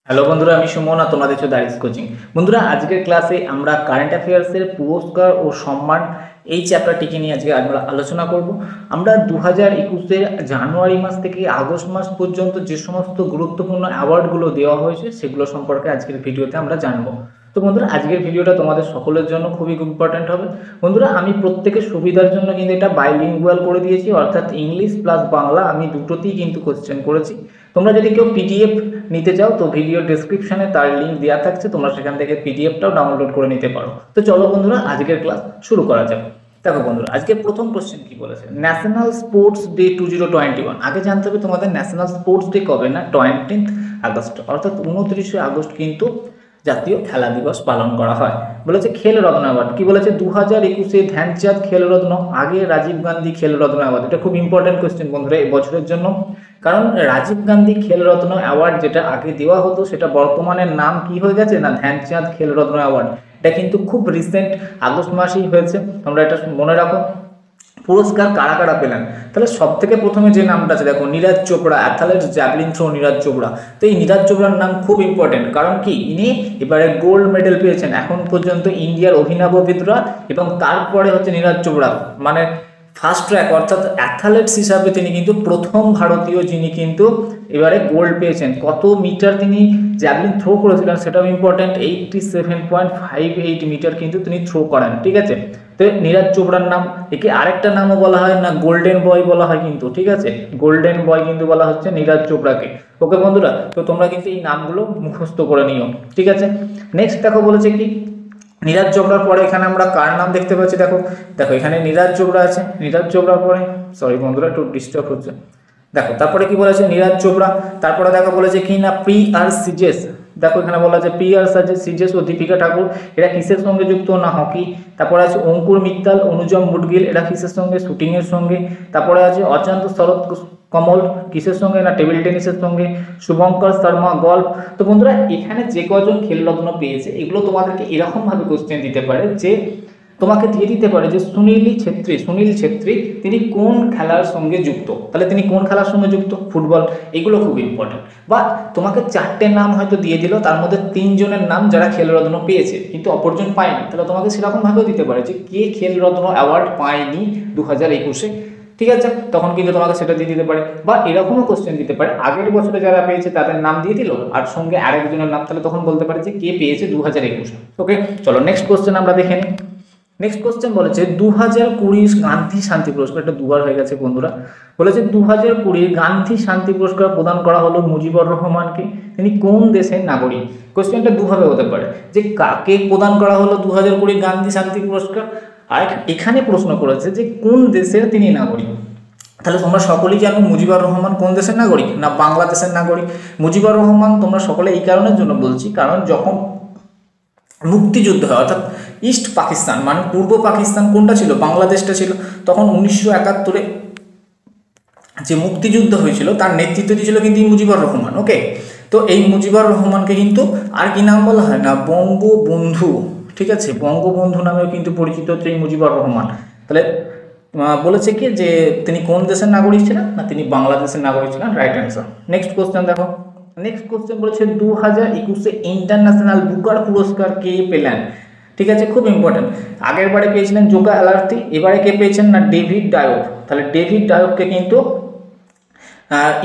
Hello বন্ধুরা, আমি সুমন আর তোমরা দেখছো দারিস কোচিং। বন্ধুরা, আজকের ক্লাসে আমরা কারেন্ট অ্যাফেয়ার্সের পুরস্কার ও সম্মান এই চ্যাপ্টারটিকে নিয়ে আজকে আমরা আলোচনা করব। আমরা 2021-এর জানুয়ারি মাস থেকে আগস্ট মাস পর্যন্ত যে সমস্ত গুরুত্বপূর্ণ অ্যাওয়ার্ডগুলো দেওয়া হয়েছে সেগুলো সম্পর্কে আজকের ভিডিওতে আমরা জানবো। তো বন্ধুরা, আজকের ভিডিওটা তোমাদের সকলের জন্য খুবই ইম্পর্ট্যান্ট হবে। বন্ধুরা, আমি প্রত্যেকের সুবিধার জন্য কিন্তু এটা বাইলিঙ্গুয়াল করে দিয়েছি, অর্থাৎ ইংলিশ প্লাস বাংলা আমি দুটোতেই কিন্তু কোশ্চেন করেছি। তোমরা যদি কেউ পিডিএফ নিতে চাও তো ভিডিও ডেসক্রিপশনে তার লিঙ্ক দেওয়া থাকছে, তোমরা সেখান থেকে পিডিএফটাও ডাউনলোড করে নিতে পারো। তো চলো বন্ধুরা, আজকের ক্লাস শুরু করা যাক। দেখো বন্ধুরা, আজকে প্রথম কোশ্চেন কি বলেছে, ন্যাশনাল স্পোর্টস ডে 2021। আগে জানতে হবে তোমাদের ন্যাশনাল স্পোর্টস ডে কবে, না 20 আগস্ট, অর্থাৎ 29 আগস্ট কিন্তু জাতীয় খেলা দিবস পালন করা হয়। বলেছে খেল রত্ন অ্যাওয়ার্ড, কি বলেছে 2021-এ ধ্যানচাঁদ খেল রত্ন, আগে রাজীব গান্ধী খেল রত্ন অ্যাওয়ার্ড। এটা খুব ইম্পর্টেন্ট কোয়েশ্চেন বন্ধুরা এই বছরের জন্য, কারণ রাজীব গান্ধী খেল রত্ন অ্যাওয়ার্ড যেটা আগে দেওয়া হতো সেটা বর্তমানের নাম কি হয়ে গেছে, না ধ্যানচাঁদ খেল রত্ন অ্যাওয়ার্ড। এটা কিন্তু খুব রিসেন্ট আগস্ট মাসেই হয়েছে, তোমরা এটা মনে রাখো। পুরস্কার কারা কারা পেলেন, তাহলে সব থেকে প্রথমে যে নামটা আছে দেখো, Neeraj Chopra, athletics javelin throw Neeraj Chopra. তো এই নীরাজ চোপড়ার নাম খুব ইম্পর্টেন্ট, কারণ কি ইনি এবারে গোল্ড মেডেল পেয়েছেন এখন পর্যন্ত ইন্ডিয়ার অভিনব বিদ্রা, এবং তারপরে হচ্ছে নীরাজ চোপড়া মানে ফার্স্ট ট্র্যাক অর্থাৎ অ্যাথলেটস হিসাবে তিনি কিন্তু প্রথম ভারতীয় যিনি কিন্তু এবারে গোল্ড পেয়েছেন। কত মিটার তিনি জ্যাভলিন থ্রো করেছিলেন সেটাও ইম্পর্টেন্ট, 87.58 মিটার কিন্তু তিনি থ্রো করেন, ঠিক আছে। তো নীরাজ চোপড়ার নাম, একে আরেকটা নামও বলা হয় না গোল্ডেন বয় বলা হয় কিন্তু, ঠিক আছে, গোল্ডেন বয় কিন্তু বলা হচ্ছে নীরাজ চোপড়াকে। ওকে বন্ধুরা, তো তোমরা কিন্তু এই নামগুলো মুখস্থ করে নিও, ঠিক আছে। নেক্সট দেখো বলেছে কি, নীরাজ চোপড়ার পরে এখানে আমরা কার নাম দেখতে পাচ্ছি, দেখো দেখো এখানে নীরাজ চোপড়া আছে, নীরাজ চোপড়ার পরে সরি বন্ধুরা একটু ডিস্টার্ব হচ্ছে, দেখো তারপরে কি বলেছে নীরাজ চোপড়া, তারপরে দেখো বলেছে কি না পি আর সিজেস। দেখো এখানে বলা আছে পি আর সিজেস ও দীপিকা ঠাকুর, এরা কিসের সঙ্গে যুক্ত, না হকি। তারপরে আছে অঙ্কুর মিত্তাল, অনুজম মুডগিল, এরা কিসের সঙ্গে, শুটিং এর সঙ্গে। তারপরে আছে অচান্ত শরৎ কমল, কিসের সঙ্গে, না টেবিল টেনিসের সঙ্গে। শুভঙ্কর শর্মা, গল্ফ। তো বন্ধুরা, এখানে যে কজন খেলরত্ন পেয়েছে এগুলো তোমাদেরকে এরকম ভাবে কোশ্চেন দিতে পারে যে তোমাকে দিয়ে দিতে পারে যে সুনীল ছেত্রী তিনি কোন খেলার সঙ্গে যুক্ত, তাহলে তিনি কোন খেলার সঙ্গে যুক্ত, ফুটবল। এগুলো খুব ইম্পর্টেন্ট। বা তোমাকে 4টে নাম হয়তো দিয়ে দিল, তার মধ্যে 3 জনের নাম যারা খেলরত্ন পেয়েছে কিন্তু অপরজন পায়নি, তাহলে তোমাকে সেরকম ভাবেও দিতে পারে যে কে খেলরত্ন অ্যাওয়ার্ড পায়নি 2021-এ, ঠিক আছে, তখন কিন্তু তোমাকে সেটা দিয়ে দিতে পারে। বা এরকমও কোশ্চেন দিতে পারে, আগের বছরে যারা পেয়েছে তাদের নাম দিয়ে দিল আর সঙ্গে আরেকজনের নাম, তাহলে তখন বলতে পারে যে কে পেয়েছে 2021-এ। ওকে, চলো নেক্সট কোশ্চেন আমরা দেখে নিই। নেক্সট কোশ্চেন বলেছে 2020 গান্ধী শান্তি পুরস্কার, এটা দুবার হয়ে গেছে বন্ধুরা। বলেছে 2020 গান্ধী শান্তি পুরস্কার প্রদান করা হলো মুজিবুর রহমানকে, তিনি কোন দেশের নাগরিক। কোশ্চেনটা দুভাবে হতে পারে, যে কাকে প্রদান করা হলো 2020 গান্ধী শান্তি পুরস্কার, আর এখানে প্রশ্ন করেছে যে কোন দেশের তিনি নাগরিক। তাহলে তোমরা সকলেই জানো মুজিবুর রহমান কোন দেশের নাগরিক, না বাংলাদেশের নাগরিক। মুজিবুর রহমান তোমরা সকলে এই কারণের জন্য বলছি, কারণ যখন মুক্তিযুদ্ধ হয় অর্থাৎ ইস্ট পাকিস্তান মানে পূর্ব পাকিস্তান কোনটা ছিল, বাংলাদেশটা ছিল, তখন 1971-এ যে মুক্তিযুদ্ধ হয়েছিল তার নেতৃত্ব দিয়েছিল কিন্তু মুজিবুর রহমান। ওকে, তো এই মুজিবুর রহমানকে কিন্তু আর কি নাম বলা হয়, না বঙ্গবন্ধু, ঠিক আছে, বঙ্গবন্ধু নামেও কিন্তু পরিচিত হচ্ছে এই মুজিবুর রহমান। তাহলে বলেছে কি যে তিনি কোন দেশের নাগরিক ছিলেন, না তিনি বাংলাদেশের নাগরিক ছিলেন, রাইট অ্যান্সার। নেক্সট কোশ্চেন দেখো, নেক্সট কোশ্চেন বলেছে 2021-এ ইন্টারন্যাশনাল বুকার পুরস্কার কে পেলেন, ঠিক আছে, খুব ইম্পর্টেন্ট। আগের বারে পেয়েছিলেন জোকা অ্যালার্থি, এবারে কে পেয়েছেন, না ডেভিড ডায়ক। তাহলে ডেভিড ডায়ককে কিন্তু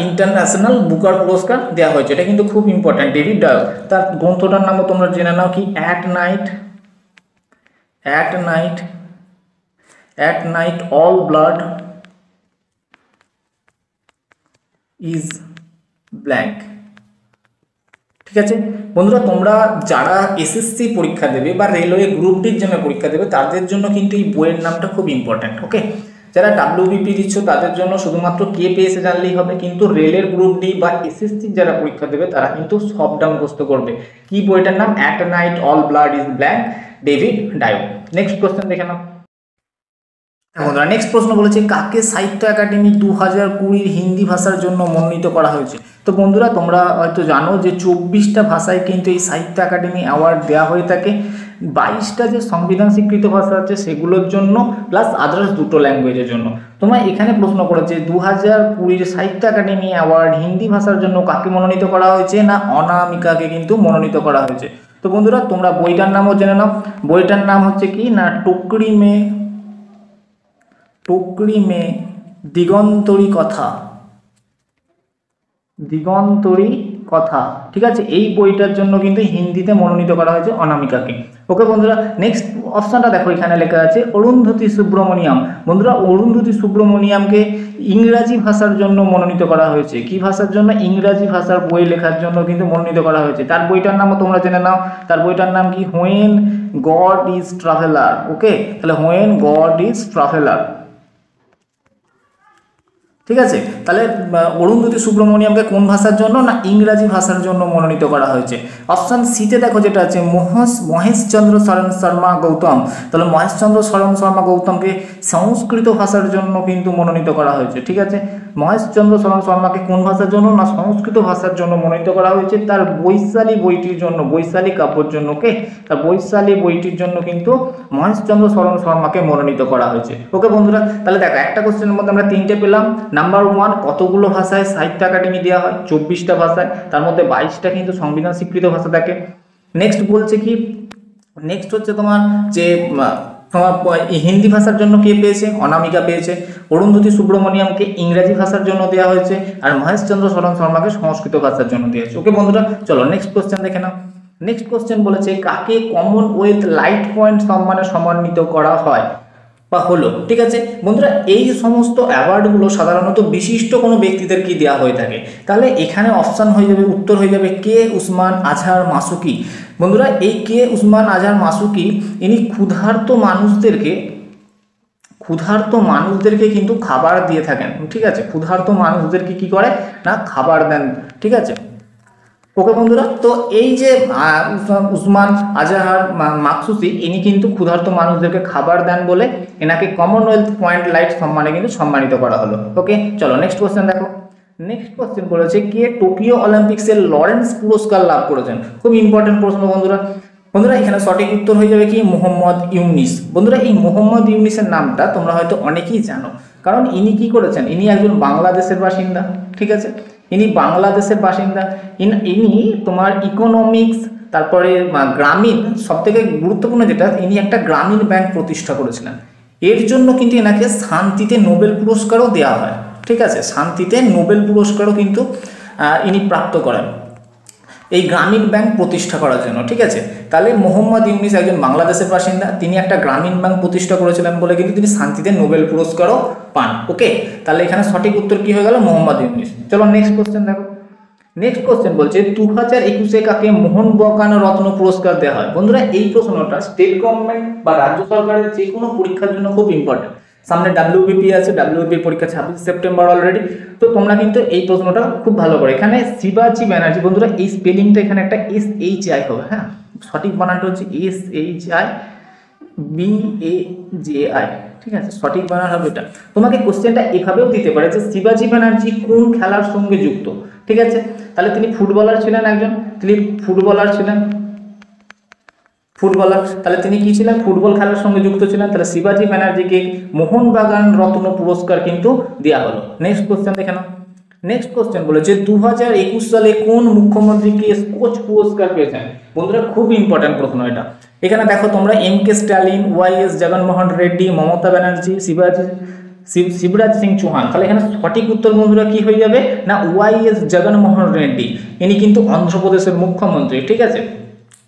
ইন্টারন্যাশনাল বুকার পুরস্কার দেওয়া হয়েছে, এটা কিন্তু খুব ইম্পর্টেন্ট। ডেভিড ডায়ক, তার গ্রন্থটার নামও তোমরা জেনে নাও কি, at night all blood is blank, ঠিক আছে বন্ধুরা। তোমরা যারা এসএসসি পরীক্ষা দেবে বা রেলওয়ে গ্রুপ ডির জন্য পরীক্ষা দেবে তাদের জন্য কিন্তু এই বইয়ের নামটা খুব ইম্পর্ট্যান্ট। ওকে, যারা ডাব্লিউবিপি দিচ্ছ তাদের জন্য শুধুমাত্র কে পেয়েছে জানলেই হবে, কিন্তু রেলের গ্রুপ ডি বা এসএসসি যারা পরীক্ষা দেবে তারা কিন্তু সবটা মুখস্থ করবে। কি বইটার নাম, at night all blood is black, David Diop. Next question দেখে নাও বন্ধুরা। নেক্সট প্রশ্ন বলেছে কাকে সাহিত্য একাডেমি 2020 হিন্দি ভাষার জন্য মনোনীত করা হয়েছে। তো বন্ধুরা, তোমরা হয়তো জানো যে 24টা ভাষায় কিন্তু এই সাহিত্য একাডেমি অ্যাওয়ার্ড দেওয়া হয়ে থাকে। 22টা যে সংবিধান স্বীকৃত ভাষা আছে সেগুলোর জন্য প্লাস আদার্স 2টো ল্যাঙ্গুয়েজের জন্য। তোমার এখানে প্রশ্ন করেছে 2020 সাহিত্য একাডেমি অ্যাওয়ার্ড হিন্দি ভাষার জন্য কাকে মনোনীত করা হয়েছে, না অনামিকাকে কিন্তু মনোনীত করা হয়েছে। তো বন্ধুরা তোমরা বইটার নামও জেনে নাও, বইটার নাম হচ্ছে কি না টুকরি মে দিগন্তরী কথা, ঠিক আছে। এই বইটার জন্য কিন্তু হিন্দিতে মনোনীত করা হয়েছে অনামিকাকে। ওকে বন্ধুরা, নেক্সট অপশনটা দেখো, এখানে লেখা আছে অরুন্ধতী সুব্রমণিয়াম। বন্ধুরা অরুন্ধতী সুব্রমণিয়ামকে ইংরাজি ভাষার জন্য মনোনীত করা হয়েছে। কি ভাষার জন্য? ইংরাজি ভাষার বই লেখার জন্য কিন্তু মনোনীত করা হয়েছে। তার বইটার নামও তোমরা জেনে নাও, তার বইটার নাম কি? When God is traveller. Okay, তাহলে হোয়েন গড ইজ ট্রাভেলার, ঠিক আছে। তাহলে অরুন্ধতী সুব্রমণিয়ামকে কোন ভাষার জন্য? না ইংরাজি ভাষার জন্য মনোনীত করা হয়েছে। অপশান সিতে দেখো যেটা আছে মহেশচন্দ্র শরণ শর্মা গৌতম। তাহলে মহেশচন্দ্র শরণ শর্মা গৌতমকে সংস্কৃত ভাষার জন্য কিন্তু মনোনীত করা হয়েছে, ঠিক আছে। মহেশচন্দ্র শরণ শর্মাকে কোন ভাষার জন্য? না সংস্কৃত ভাষার জন্য মনোনীত করা হয়েছে তার বৈশালী বইটির জন্য, বৈশালী কাব্যের জন্য। ওকে, তার বৈশালী বইটির জন্য কিন্তু মহেশচন্দ্র শরণ শর্মাকে মনোনীত করা হয়েছে। ওকে বন্ধুরা, তাহলে দেখো একটা কোশ্চেনের মধ্যে আমরা 3টে পেলাম। নাম্বার 1, কতগুলো ভাষায় সাহিত্য একাডেমি দেওয়া হয়? 24টা ভাষায়, তার মধ্যে 22টা কিন্তু সংবিধান স্বীকৃত ভাষা থাকে। নেক্সট বলছে কি, নেক্সট হচ্ছে তোমার যে তোমার হিন্দি ভাষার জন্য কে পেয়েছে? অনামিকা পেয়েছে। অরুন্ধতী সুব্রমণিয়ামকে ইংরাজি ভাষার জন্য দেওয়া হয়েছে, আর মহেশচন্দ্র শরণ শর্মাকে সংস্কৃত ভাষার জন্য দেওয়া হয়েছে। ওকে বন্ধুরা, চলো নেক্সট কোশ্চেন দেখে নাও। নেক্সট কোশ্চেন বলেছে কাকে কমনওয়েলথ লাইট পয়েন্ট সম্মানে সম্মানিত করা হয় বা হলো, ঠিক আছে বন্ধুরা। এই সমস্ত অ্যাওয়ার্ডগুলো সাধারণত বিশিষ্ট কোনো ব্যক্তিদেরকে দেওয়া হয়ে থাকে। তাহলে এখানে অপশান হয়ে যাবে, উত্তর হয়ে যাবে কে উসমান আজহার মাসুকি। বন্ধুরা এই কে উসমান আজহার মাসুকি ইনি ক্ষুধার্ত মানুষদেরকে কিন্তু খাবার দিয়ে থাকেন, ঠিক আছে। ক্ষুধার্ত মানুষদেরকে কি করে? না খাবার দেন, ঠিক আছে। ওকে বন্ধুরা, তো এই যে উসমান আজহার মাকসুসি ইনি কিন্তু ক্ষুধার্ত মানুষদেরকে খাবার দেন বলে এনাকে কমনওয়েলথ পয়েন্ট লাইট সম্মানে কিন্তু সম্মানিত করা হলো। ওকে, চলো নেক্সট কোশ্চেন দেখো। নেক্সট কোশ্চেন বলেছে কে টোকিও অলিম্পিক্সের লরেন্স পুরস্কার লাভ করেছেন? খুব ইম্পর্টেন্ট প্রশ্ন বন্ধুরা। বন্ধুরা এখানে সঠিক উত্তর হয়ে যাবে কি? মোহাম্মদ ইউনিস। বন্ধুরা এই মোহাম্মদ ইউনিসের নামটা তোমরা হয়তো অনেকেই জানো, কারণ ইনি কি করেছেন? ইনি একজন বাংলাদেশের বাসিন্দা, ঠিক আছে। ইনি বাংলাদেশের বাসিন্দা। ইনি তোমার ইকোনমিক্স, তারপরে গ্রামীণ, সবথেকে গুরুত্বপূর্ণ যেটা, ইনি একটা গ্রামীণ ব্যাংক প্রতিষ্ঠা করেছিলেন। এর জন্য কিন্তু এনাকে শান্তিতে নোবেল পুরস্কারও দেওয়া হয়, ঠিক আছে। শান্তিতে নোবেল পুরস্কারও কিন্তু ইনি প্রাপ্ত করেন এই গ্রামীণ ব্যাংক প্রতিষ্ঠা করার জন্য, ঠিক আছে। তাহলে মোহাম্মদ ইউনিস একজন বাংলাদেশের বাসিন্দা, তিনি একটা গ্রামীণ ব্যাংক প্রতিষ্ঠা করেছিলেন বলে কিন্তু তিনি শান্তিতে নোবেল পুরস্কারও পান। ওকে, তাহলে এখানে সঠিক উত্তর কি হয়ে গেল? মোহাম্মদ ইউনিস। চলো নেক্সট কোশ্চেন দেখো। নেক্সট কোশ্চেন বলছে 2021 কাকে মোহনবাগান রত্ন পুরস্কার দেওয়া হয়? বন্ধুরা এই প্রশ্নটা স্টেট গভর্নমেন্ট বা রাজ্য সরকারের যে কোনো পরীক্ষার জন্য খুব ইম্পর্টেন্ট। সামনে WBP আছে, WBP পরীক্ষা 26 সেপ্টেম্বর অলরেডি। তো তোমরা কিন্তু এই প্রশ্নটা খুব ভালো করে, এখানে শিবাজি ব্যানার্জি, বন্ধুরা এই স্পেলিংটা এখানে একটা SHI হবে, হ্যাঁ সঠিক বানানটা হচ্ছে SHIBAJI, ঠিক আছে, সঠিক বানান হবে এটা। তোমাকে কোশ্চেনটা এভাবেও দিতে পারে যে শিবাজি ব্যানার্জি কোন খেলার সঙ্গে যুক্ত, ঠিক আছে। তাহলে তিনি ফুটবলার ছিলেন, তিনি ফুটবলার, তাহলে তিনি কি ছিলেন? ফুটবল খেলার সঙ্গে যুক্ত ছিলেন। তাহলে শিবাজি ব্যানার্জিকে মোহনবাগান রত্ন পুরস্কার কিন্তু দেওয়া হলো। নেক্সট কোশ্চেন দেখে নাও। নেক্সট কোশ্চেন বলেছে 2021 সালে কোন মুখ্যমন্ত্রীকে স্কচ পুরস্কার পেয়েছেন? বন্ধুরা খুব ইম্পর্টেন্ট প্রশ্ন এটা। এখানে দেখো তোমরা MK স্ট্যালিন, YS জগনমোহন রেড্ডি, মমতা ব্যানার্জি, শিবরাজ সিং চৌহান। তাহলে এখানে সঠিক উত্তর বন্ধুরা কি হয়ে যাবে? না YS জগনমোহন রেড্ডি। ইনি কিন্তু অন্ধ্রপ্রদেশের মুখ্যমন্ত্রী, ঠিক আছে।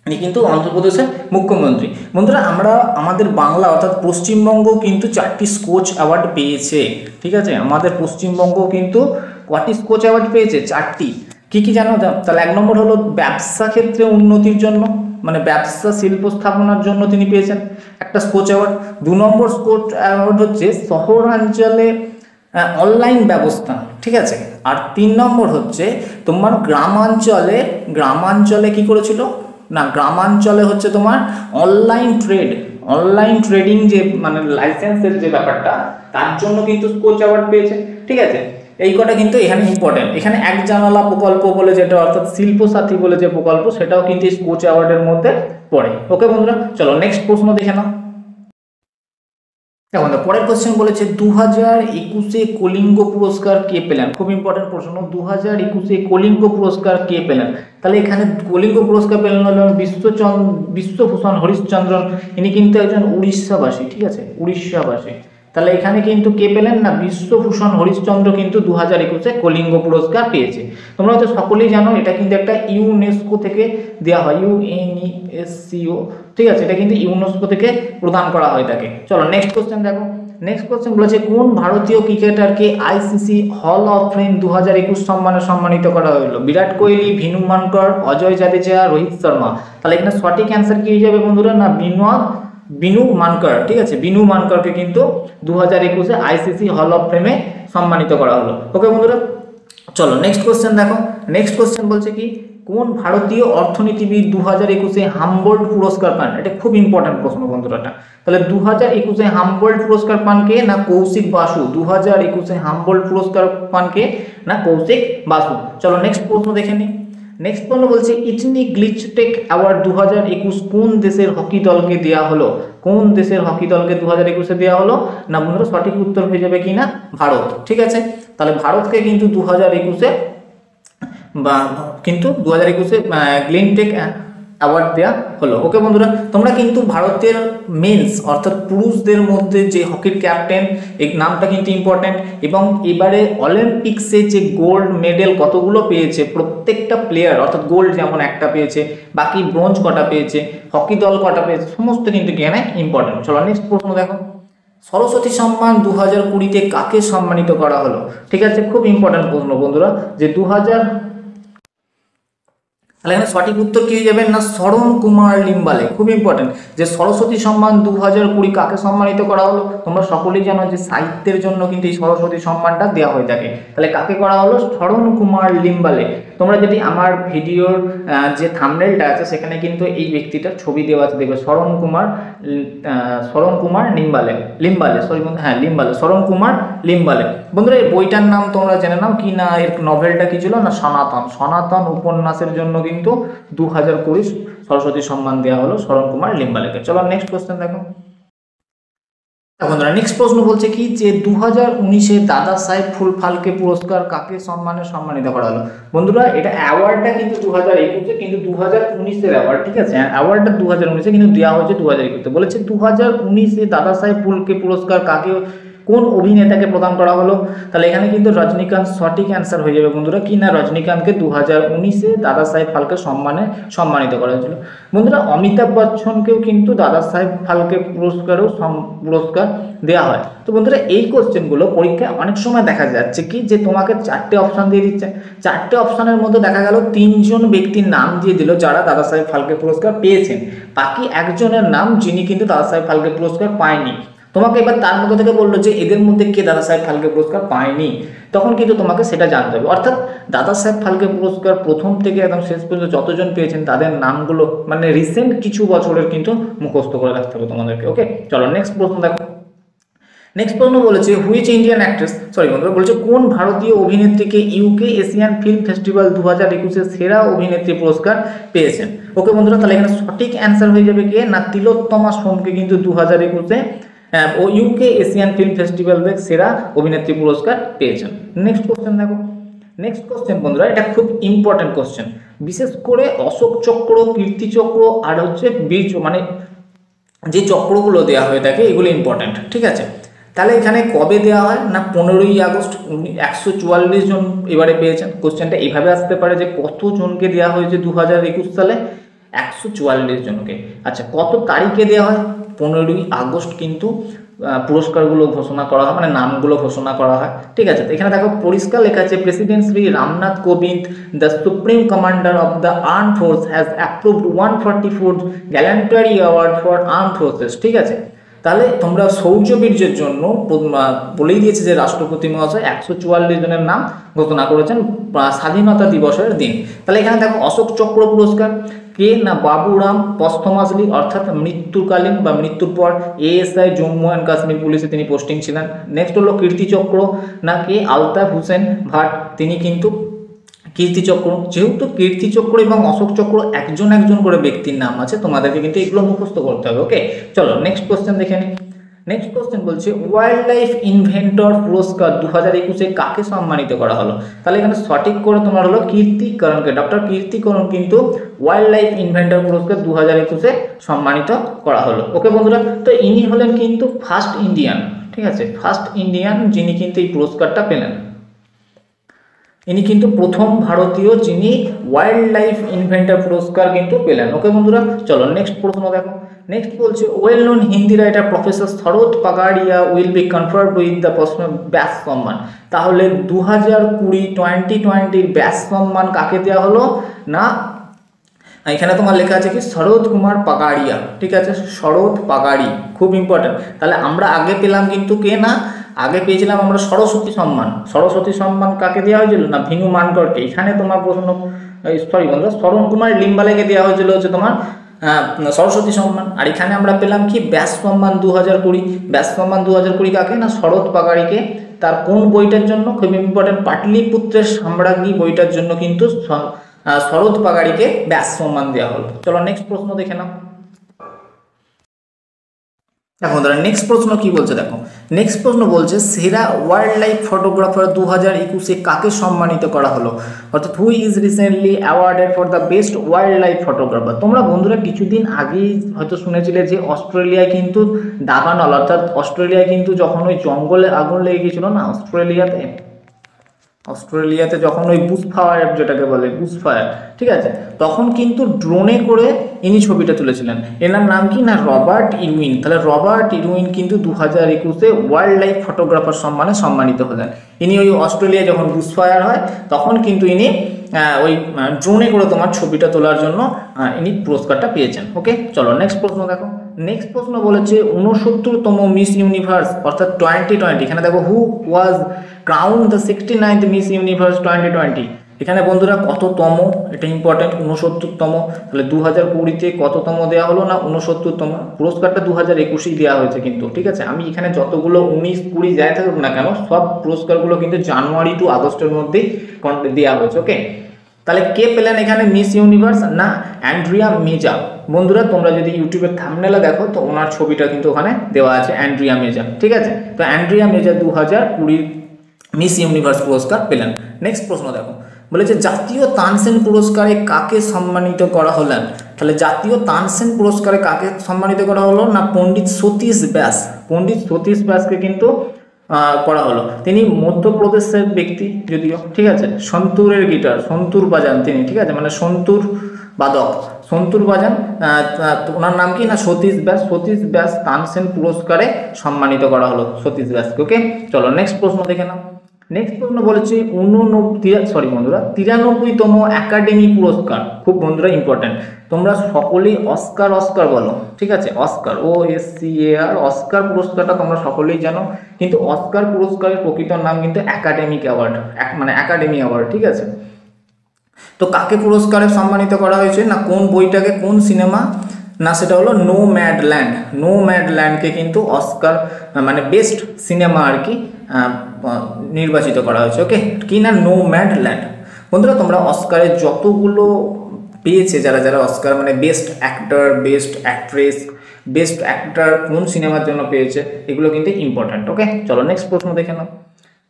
ইনি কিন্তু অন্ধ্রপ্রদেশের মুখ্যমন্ত্রী। বন্ধুরা আমরা আমাদের বাংলা অর্থাৎ পশ্চিমবঙ্গ কিন্তু 4টি স্কচ অ্যাওয়ার্ড পেয়েছে, ঠিক আছে। আমাদের পশ্চিমবঙ্গ কিন্তু কটি স্কচ অ্যাওয়ার্ড পেয়েছে? 4টি। কি কি জানো? তাহলে 1 নম্বর হলো ব্যবসা ক্ষেত্রে উন্নতির জন্য, মানে ব্যবসা শিল্প স্থাপনার জন্য তিনি পেয়েছেন একটা স্কচ অ্যাওয়ার্ড। 2 নম্বর স্কচ অ্যাওয়ার্ড হচ্ছে শহরাঞ্চলে অনলাইন ব্যবস্থা, ঠিক আছে। আর 3 নম্বর হচ্ছে তোমার গ্রামাঞ্চলে কি করেছিল? না গ্রামাঞ্চলে হচ্ছে তোমার অনলাইন ট্রেডিং যে মানে লাইসেন্সের যে ব্যাপারটা, তার জন্য কিন্তু স্কচ অ্যাওয়ার্ড পেয়েছে, ঠিক আছে। এই কটা কিন্তু এখানে ইম্পর্টেন্ট। এখানে এক জানালা প্রকল্প বলে যেটা অর্থাৎ শিল্প সাথী বলে যে প্রকল্প সেটাও কিন্তু স্কচ অ্যাওয়ার্ডের মধ্যে পড়ে। ওকে বন্ধুরা, চলো নেক্সট প্রশ্ন দেখে নাও। দেখো পরের কোশ্চেন বলেছে 2021-এ কলিঙ্গ পুরস্কার কে পেলেন? খুব ইম্পর্টেন্ট প্রশ্ন, 2021-এ কলিঙ্গ পুরস্কার কে পেলেন? তাহলে এখানে কলিঙ্গ পুরস্কার পেলেন হলেন বিশ্বভূষণ হরিশ্চন্দ্রন। ইনি কিন্তু একজন উড়িষ্যাবাসী, ঠিক আছে, উড়িষ্যাবাসী। তাহলে এখানে কিন্তু কে পেলেন না, বিশ্বভূষণ হরিশ্চন্দ্র কিন্তু 2021-এ কলিঙ্গ পুরস্কার পেয়েছে। তোমরা হয়তো সকলেই জানো এটা কিন্তু একটা ইউনেস্কো থেকে দেওয়া হয়, UNESCO, ঠিক আছে, এটা কিন্তু ইউনেস্কো থেকে প্রদান করা হয় থাকে। চলো নেক্সট কোশ্চেন দেখো। নেক্সট কোশ্চেন বলেছে কোন ভারতীয় ক্রিকেটারকে আইসিসি হল অফ ফেম 2021 সম্মানে সম্মানিত করা হলো? বিরাট কোহলি, ভিনু মানকর, অজয় জাদেজা, রোহিত শর্মা। তাহলে এখানে সঠিক অ্যান্সার কি হয়ে যাবে বন্ধুরা, না বিনু মানকর, ঠিক আছে, বিনু মানকরকে কিন্তু 2021-এ আইসিসি হল অফ ফেমে সম্মানিত করা হলো। ওকে বন্ধুরা, চলো নেক্সট কোশ্চেন দেখো। নেক্সট কোশ্চেন বলছে কি কোন ভারতীয় অর্থনীতিবিদ 2021-এ হামবোল্ট পুরস্কার পান? এটা খুব ইম্পর্টেন্ট প্রশ্ন বন্ধুরা। তাহলে 2021-এ হামবোল্ট পুরস্কার পান কে, না কৌশিক বাসু। 2021-এ হামবোল্ট পুরস্কার পান কে, না কৌশিক বাসু। চলো নেক্সট প্রশ্ন দেখে নিই। নেক্সট প্রশ্ন বলছে ইটনি গ্লিচটেক অ্যাওয়ার্ড 2021 কোন দেশের হকি দলকে দেওয়া হলো? কোন দেশের হকি দলকে 2021-এ দেওয়া হলো? না বন্ধুরা সঠিক উত্তর হয়ে যাবে কি না, ভারত। ঠিক আছে, তাহলে ভারতকে কিন্তু 2021-এ বা কিন্তু 2021-এ গ্লিনটেক অ্যাওয়ার্ড দেওয়া হলো। ওকে বন্ধুরা, তোমরা কিন্তু ভারতের মেন্স অর্থাৎ পুরুষদের মধ্যে যে হকির ক্যাপ্টেন, এই নামটা কিন্তু ইম্পর্টেন্ট, এবং এবারে অলিম্পিক্সে যে গোল্ড মেডেল কতগুলো পেয়েছে প্রত্যেকটা প্লেয়ার, অর্থাৎ গোল্ড যেমন একটা পেয়েছে, বাকি ব্রোঞ্জ কটা পেয়েছে, হকি দল কটা পেয়েছে, সমস্ত কিন্তু এখানে ইম্পর্টেন্ট। চলো নেক্সট প্রশ্ন দেখো। সরস্বতী সম্মান 2020-তে কাকে সম্মানিত করা হলো? ঠিক আছে, খুব ইম্পর্টেন্ট প্রশ্ন বন্ধুরা, যে তাহলে এখানে সঠিক উত্তর কি হয়ে যাবে না, শরণ কুমার লিম্বালে। খুব ইম্পর্টেন্ট, যে সরস্বতী সম্মান 2020 কাকে সম্মানিত করা হলো? তোমরা সকলেই জানো যে সাহিত্যের জন্য কিন্তু এই সরস্বতী সম্মানটা দেওয়া হয়ে থাকে। তাহলে কাকে করা হলো? শরণ কুমার লিম্বালে। তোমরা যদি আমার ভিডিওর যে থাম্বনেলটা আছে সেখানে কিন্তু এই ব্যক্তিটার ছবি দেওয়া আছে, দেখবে শরণ কুমার লিম্বালে, সরি বন্ধু, হ্যাঁ লিম্বালে, শরণ কুমার লিম্বালে। বন্ধুরা এই বইটার নাম তোমরা জেনে নাও কি না, এর নভেলটা কি ছিল না, সনাতন উপন্যাসের জন্য কিন্তু 2020 সরস্বতী সম্মান দেওয়া হলো শরণ কুমার লিম্বালেকে। চলো নেক্সট কোশ্চেন দেখো। বন্ধুরা নেক্সট প্রশ্ন বলছে কি যে 2019-এ দাদা সাহেব ফালকে পুরস্কার কাকে সম্মানিত করা হলো? বন্ধুরা এটা অ্যাওয়ার্ডটা কিন্তু 2021-এ, কিন্তু 2019-এর অ্যাওয়ার্ড, ঠিক আছে, অ্যাওয়ার্ডটা 2019-এ কিন্তু দেওয়া হয়েছে 2021-এ। বলেছে 2019-এ দাদা সাহেব ফালকে পুরস্কার কাকে, কোন অভিনেতাকে প্রদান করা হলো? তাহলে এখানে কিন্তু রজনীকান্ত সঠিক অ্যান্সার হয়ে যাবে বন্ধুরা, কি না রজনীকান্তকে 2019-এ দাদা সাহেব ফালকে সম্মানিত করা হয়েছিল। বন্ধুরা অমিতাভ বচ্চনকেও কিন্তু দাদা সাহেব ফালকে পুরস্কার দেওয়া হয়। তো বন্ধুরা এই কোশ্চেনগুলো পরীক্ষায় অনেক সময় দেখা যাচ্ছে কি যে তোমাকে 4টে অপশান দিয়ে দিচ্ছে, 4টে অপশানের মধ্যে দেখা গেল 3জন ব্যক্তির নাম দিয়ে দিল যারা দাদা সাহেব ফালকে পুরস্কার পেয়েছেন, বাকি একজনের নাম যিনি কিন্তু দাদা সাহেব ফালকে পুরস্কার পায়নি। তোমাকে এবার তার মধ্যে থেকে বললো যে এদের মধ্যে কে দাদা সাহেব ফালকে পুরস্কার পায়নি, তখন কিন্তু তোমাকে সেটা জানতে হবে। অর্থাৎ দাদা সাহেব ফালকে পুরস্কার প্রথম থেকে একদম শেষ পর্যন্ত যতজন পেয়েছেন তাদের নামগুলো মানে রিসেন্ট কিছু বছরের কিন্তু মুখস্থ করে রাখতে হবে তোমাদেরকে। ওকে, চলো নেক্সট প্রশ্ন দেখো। নেক্সট প্রশ্ন বলেছে হুইচ ইন্ডিয়ান অ্যাক্ট্রেস, সরি বন্ধুরা, বলেছে কোন ভারতীয় অভিনেত্রীকে ইউকে এশিয়ান ফিল্ম ফেস্টিভ্যাল 2021-এর সেরা অভিনেত্রী পুরস্কার পেয়েছেন? ওকে বন্ধুরা, তাহলে এখানে সঠিক অ্যান্সার হয়ে যাবে কে না তিলোত্তমা সোমকে কিন্তু 2021-এ ও ইউকে এশিয়ান ফিল্ম ফেস্টিভ্যালে সেরা অভিনেত্রী পুরস্কার পেয়েছেন। নেক্সট কোশ্চেন দেখো। নেক্সট কোশ্চেন বন্ধুরা এটা খুব ইম্পর্টেন্ট কোশ্চেন, বিশেষ করে অশোক চক্র, কীর্তি চক্র আর হচ্ছে বীর মানে যে চক্রগুলো দেওয়া হয়ে থাকে এগুলো ইম্পর্টেন্ট, ঠিক আছে। তাহলে এখানে কবে দেওয়া হয় না 15ই আগস্ট 144 জন এবারে পেয়েছেন। কোশ্চেনটা এইভাবে আসতে পারে যে কতজনকে দেওয়া হয়েছে 2021 সালে? 144 জনকে। আচ্ছা কত তারিখে দেওয়া হয়? 15ই আগস্ট কিন্তু পুরস্কারগুলো ঘোষণা করা হয়, মানে নামগুলো ঘোষণা করা হয়, ঠিক আছে। তো এখানে দেখো পরিষ্কার লেখা আছে president Shri Ramnath Kovind the supreme commander of the arm force has approved 144 gallantry award for arm forces, ঠিক আছে। তাহলে তোমরা শৌর্যবীর্যের জন্য বলেই দিয়েছে যে রাষ্ট্রপতি মহাশয় 144 জনের নাম ঘোষণা করেছেন স্বাধীনতা দিবসের দিন। তাহলে এখানে দেখো অশোক চক্র পুরস্কার কে না বাবুরাম পস্থমাসলি অর্থাৎ মৃত্যুকালীন বা মৃত্যুর পর এএসআই জম্মু অ্যান্ড কাশ্মীর পুলিশে তিনি পোস্টিং ছিলেন। নেক্সট হলো কীর্তিচক্র না কে আলতাফ হোসেন ভাট, তিনি কিন্তু কীর্তিচক্র। যেহেতু কীর্তিচক্র এবং অশোক চক্র একজন একজন করে ব্যক্তির নাম আছে, তোমাদেরকে কিন্তু এগুলো মুখস্থ করতে হবে। ওকে, চলো নেক্সট কোশ্চেন দেখে নিই। নেক্সট কোশ্চেন বলছে ওয়াইল্ড লাইফ ইনভেন্টর পুরস্কার 2021 কাকে সম্মানিত করা হলো? তাহলে এখানে সঠিক করে তোমার হলো কীর্তিকরণকে, ডক্টর কীর্তিকরণ কিন্তু ওয়াইল্ড লাইফ ইনভেন্টর পুরস্কার 2021 সম্মানিত করা হলো। ওকে বন্ধুরা, তো ইনি হলেন কিন্তু ফার্স্ট ইন্ডিয়ান, ঠিক আছে, ফার্স্ট ইন্ডিয়ান যিনি কিন্তু এই পুরস্কারটা পেলেন। ইনি কিন্তু প্রথম ভারতীয় যিনি ওয়াইল্ড লাইফ ইনভেন্টর পুরস্কার কিন্তু পেলেন। ওকে বন্ধুরা, চলো নেক্সট প্রশ্ন দেখো। নেক্সট বলছে well known Hindi writer professor Sharad Pagaria will be conferred with the Vyas Samman. তাহলে 2020 ব্যাস সম্মান কাকে দেওয়া হলো না, এখানে তোমার লেখা আছে কি শরৎ কুমার পাগাড়িয়া, ঠিক আছে, শরৎ পাগাড়ি, খুব ইম্পর্টেন্ট। তাহলে আমরা আগে পেলাম কিন্তু কে না, আগে পেয়েছিলাম আমরা সরস্বতী সম্মান। সরস্বতী সম্মান কাকে দেওয়া হয়েছিল না ভিনু মানকরকে। এখানে তোমার প্রশ্ন সরি বন্ধু শরণ কুমার লিম্বালেকে দেওয়া হয়েছিল হচ্ছে তোমার সরস্বতী সম্মান। আর এখানে আমরা পেলাম কি ব্যাস সম্মান 2020। ব্যাস সম্মান 2020 কাকে না শরৎ পাগাড়িকে। তার কোন বইটার জন্য, খুব ইম্পর্টেন্ট, পাটলিপুত্রের সাম্রাজ্ঞী বইটার জন্য কিন্তু শরৎ পাগাড়িকে ব্যাস সম্মান দেওয়া হলো। চলো নেক্সট প্রশ্ন দেখে নাও। দেখো বন্ধুরা নেক্সট প্রশ্ন কি বলছে দেখো। নেক্সট প্রশ্ন বলছে সেরা ওয়াইল্ড লাইফ ফটোগ্রাফার 2021 কাকে সম্মানিত করা হলো, অর্থাৎ who is recently awarded for the best wild life photographer. তোমরা বন্ধুরা কিছুদিন আগেই হয়তো শুনেছিলে যে অস্ট্রেলিয়ায় কিন্তু দাবানল, অর্থাৎ অস্ট্রেলিয়ায় কিন্তু যখন ওই জঙ্গলে আগুন লেগে গিয়েছিল না অস্ট্রেলিয়াতে যখন ওই বুশ ফায়ার যেটাকে বলে বুশ ফায়ার, ঠিক আছে, তখন কিন্তু ড্রোনে করে ইনি ছবিটা তুলেছিলেন। এনার নাম কি না রবার্ট ইরউইন। তাহলে রবার্ট ইরউইন কিন্তু 2021 ওয়াইল্ড লাইফ ফটোগ্রাফার সম্মানে সম্মানিত হলেন। ইনি ওই অস্ট্রেলিয়ায় যখন বুশ ফায়ার হয় তখন কিন্তু ইনি ওই ড্রোনে করে তোমার ছবিটা তোলার জন্য ইনি পুরস্কারটা পেয়েছেন। ওকে, চলো নেক্সট প্রশ্ন দেখো। নেক্সট প্রশ্ন বলেছে 69তম মিস ইউনিভার্স অর্থাৎ 2020, এখানে দেখো who was crown the 69th Miss Universe 2020। এখানে বন্ধুরা কততম, এটা ইম্পর্টেন্ট, 69তম। তাহলে 2020-তে কততম দেওয়া হলো না 69তম। পুরস্কারটা 2021-এই দেওয়া হয়েছে কিন্তু, ঠিক আছে। আমি এখানে যতগুলো 19, 20 যাই থাকুক না কেন সব পুরস্কারগুলো কিন্তু জানুয়ারি টু আগস্টের মধ্যেই দেওয়া হয়েছে। ওকে, তাহলে কে পেলেন এখানে মিস ইউনিভার্স না অ্যান্ড্রিয়া মেজা। বন্ধুরা তোমরা যদি ইউটিউবের থাম্বনেলে দেখো তো ওনার ছবিটা কিন্তু ওখানে দেওয়া আছে অ্যান্ড্রিয়া মেজা, ঠিক আছে। তো অ্যান্ড্রিয়া মেজা 2020 মিস ইউনিভার্স পুরস্কার পেলেন। নেক্সট প্রশ্ন দেখো, বলেছে জাতীয় তানসেন পুরস্কারে কাকে সম্মানিত করা হলেন। তাহলে জাতীয় তানসেন পুরস্কারে কাকে সম্মানিত করা হলো না পণ্ডিত সতীশ ব্যাস। পণ্ডিত সতীশ ব্যাসকে কিন্তু করা হলো। তিনি মধ্যপ্রদেশের ব্যক্তি যদিও, ঠিক আছে, সন্তুরের গিটার, সন্তুর বাজান তিনি, ঠিক আছে, মানে সন্তুর বাদক, সন্তুর বাজান। ওনার নাম কি না সতীশ ব্যাস। সতীশ ব্যাস তানসেন পুরস্কারে সম্মানিত করা হলো সতীশ ব্যাসকে। ওকে, চলো নেক্সট প্রশ্ন দেখে নাও। নেক্সট প্রশ্ন বলেছি 93তম একাডেমি পুরস্কার। খুব বন্ধুরা ইম্পর্টেন্ট, তোমরা সকলেই অস্কার বলো, ঠিক আছে, অস্কার OSCAR অস্কার পুরস্কারটা তোমরা সকলেই জানো, কিন্তু অস্কার পুরস্কারের প্রকৃত নাম কিন্তু একাডেমিক অ্যাওয়ার্ড, মানে একাডেমি অ্যাওয়ার্ড, ঠিক আছে। তো কাকে পুরস্কারে সম্মানিত করা হয়েছে না কোন বইটাকে, কোন সিনেমা না সেটা হলো নোম্যাডল্যান্ড। নোম্যাডল্যান্ডকে কিন্তু অস্কার মানে বেস্ট সিনেমা আর কি নির্বাচিত করা হয়েছে। ওকে, কি না নোম্যাডল্যান্ড। বন্ধুরা তোমরা অস্কারের যতগুলো পেয়েছে যারা যারা অস্কার মানে best actor, best actress, best actor কোন সিনেমার জন্য পেয়েছে এগুলো কিন্তু ইম্পর্ট্যান্ট। ওকে, চলো নেক্সট প্রশ্ন দেখে নাও।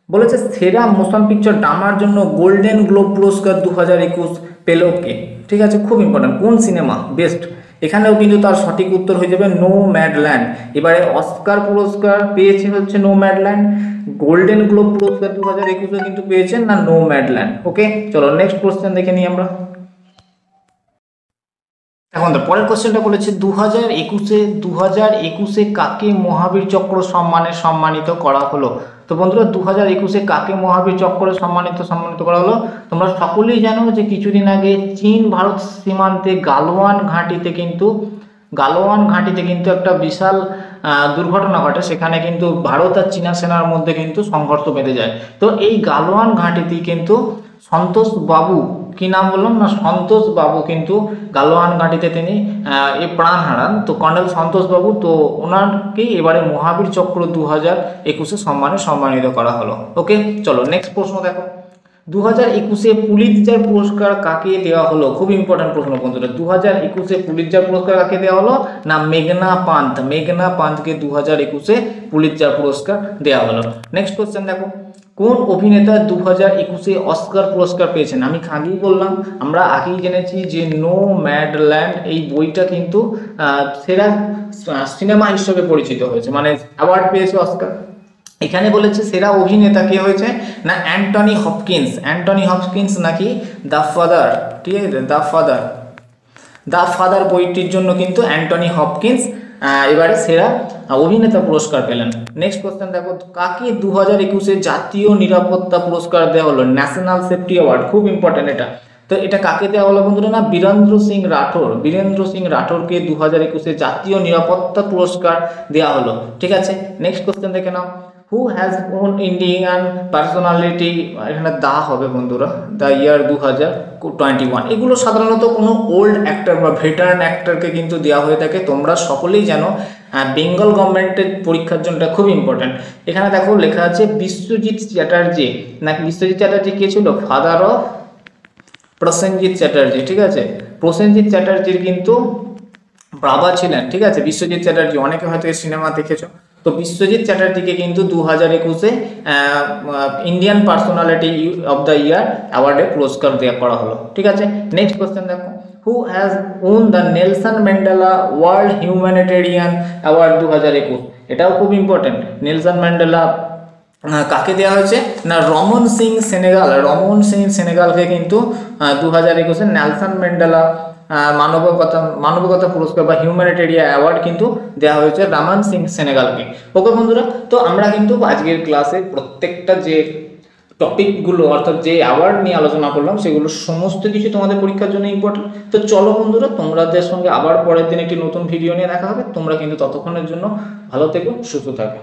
বলেছে সেরা মোশন পিকচার ড্রামার জন্য গোল্ডেন গ্লোব পুরস্কার 2021 পেল কে, ঠিক আছে, খুব ইম্পর্ট্যান্ট, কোন সিনেমা বেস্ট। এখানেও কিন্তু তার সঠিক উত্তর হয়ে যাবে নোম্যাডল্যান্ড। এবারে অস্কার পুরস্কার পেয়েছে হচ্ছে নোম্যাডল্যান্ড, গোল্ডেন গ্লোব পুরস্কার 2021 কিন্তু পেয়েছেন না নোম্যাডল্যান্ড। ওকে, চলো নেক্সট কোশ্চেন দেখে নিই আমরা। এখন পরের কোশ্চেনটা বলেছে 2021 কাকে মহাবীর চক্র সম্মানে সম্মানিত করা হলো। তো বন্ধুরা 2021 কাকে মহাবীর চক্রে সম্মানিত করা হলো। তোমরা সকলেই জানো যে কিছুদিন আগে চীন ভারত সীমান্তে গালওয়ান ঘাঁটিতে কিন্তু গালোয়ান ঘাঁটিতে কিন্তু একটা বিশাল দুর্ঘটনা ঘটে, সেখানে কিন্তু ভারত আর চীনা সেনার মধ্যে কিন্তু সংঘর্ষ বেঁধে যায়। তো এই গালোয়ান ঘাঁটিতে কিন্তু সন্তোষ বাবু, কি নাম বললাম না, সন্তোষ বাবু কিন্তু গালোয়ান ঘাঁটিতে তিনি এই প্রাণ হারান। তো কর্নেল সন্তোষ বাবু, তো ওনাকেই এবারে মহাবীর চক্র 2021 সম্মানে সম্মানিত করা হলো। ওকে, চলো নেক্সট প্রশ্ন দেখো। 2021 পুলিৎজার পুরস্কার কাকে দেওয়া হলো? খুব ইম্পর্টেন্ট প্রশ্ন বন্ধুরা। 2021 পুলিৎজার পুরস্কার কাকে দেওয়া হলো না, মেঘনা পান্থ। মেঘনা পান্থকে 2021 পুলিৎজার পুরস্কার দেওয়া হলো। নেক্সট কোশ্চেন দেখো, কোন অভিনেতা 2021 অস্কার পুরস্কার পেয়েছেন? আমি আগেই বললাম, আমরা আগেই জেনেছি যে নোম্যাডল্যান্ড এই বইটা কিন্তু সেরা সিনেমা হিসেবে পরিচিত হয়েছে, মানে অ্যাওয়ার্ড পেয়েছে অস্কার। এখানে বলেছে সেরা অভিনেতা কে হয়েছে না, অ্যান্টনি হপকিন্স। অ্যান্টনি হপকিন্স নাকি দ্য ফাদার, ঠিক আছে, দ্য ফাদার বইটির জন্য কিন্তু অ্যান্টনি হপকিন্স এবারে সেরা অভিনেতা পুরস্কার পেলেন। নেক্সট কোশ্চেন দেখো, কাকে 2021 জাতীয় নিরাপত্তা পুরস্কার দেওয়া হলো? ন্যাশনাল সেফটি অ্যাওয়ার্ড, খুব ইম্পর্টেন্ট এটা। তো এটা কাকে দেওয়া হলো বন্ধুরা না, বীরেন্দ্র সিং রাঠোর। বীরেন্দ্র সিং রাঠোরকে 2021 জাতীয় নিরাপত্তা পুরস্কার দেওয়া হলো। ঠিক আছে, নেক্সট কোশ্চেন দেখে নাও, who has won Indian personality, এখানে দা হবে বন্ধুরা, দ্য ইয়ার 2021। এগুলো সাধারণত কোনো ওল্ড অ্যাক্টর বা ভেটারান অ্যাক্টরকে কিন্তু দেওয়া হয়ে থাকে। তোমরা সকলেই জানো বেঙ্গল গভর্নমেন্টের পরীক্ষার জন্য খুব ইম্পর্টেন্ট। এখানে দেখো লেখা আছে বিশ্বজিৎ চ্যাটার্জি, নাকি বিশ্বজিৎ চ্যাটার্জি কে ছিল? Father of Prosenjit Chatterjee. ঠিক আছে, প্রসেনজিৎ চ্যাটার্জির কিন্তু বাবা ছিলেন। ঠিক আছে, বিশ্বজিৎ চ্যাটার্জি, অনেকে হয়তো এই সিনেমা দেখেছো। তো বিশ্বজিৎ চ্যাটার্জিকে কিন্তু 2021 Indian personality of the year অ্যাওয়ার্ডে পুরস্কার দেওয়া করা হলো। ঠিক আছে, নেক্সট কোশ্চেন দেখো, who has won the Nelson Mandela world humanitarian award 2021? এটাও খুব ইম্পর্টেন্ট। নেলসন ম্যান্ডেলা কাকে দেওয়া হয়েছে না, রমন সিং সেনেগাল। রমন সিং সেনেগালকে কিন্তু 2021 নেলসন ম্যান্ডেলা মানবিকতা পুরস্কার বা হিউম্যানিটেরিয়ান অ্যাওয়ার্ড কিন্তু দেওয়া হয়েছে রমন সিং সেনেগালকে। ওকে বন্ধুরা, তো আমরা কিন্তু আজকের ক্লাসে প্রত্যেকটা যে টপিকগুলো অর্থাৎ যে অ্যাওয়ার্ড নিয়ে আলোচনা করলাম সেগুলো সমস্ত কিছু তোমাদের পরীক্ষার জন্য ইম্পর্টেন্ট। তো চলো বন্ধুরা, তোমাদের সঙ্গে আবার পরের দিন একটি নতুন ভিডিও নিয়ে দেখা হবে। তোমরা কিন্তু ততক্ষণের জন্য ভালো থেকো, সুস্থ থাকো।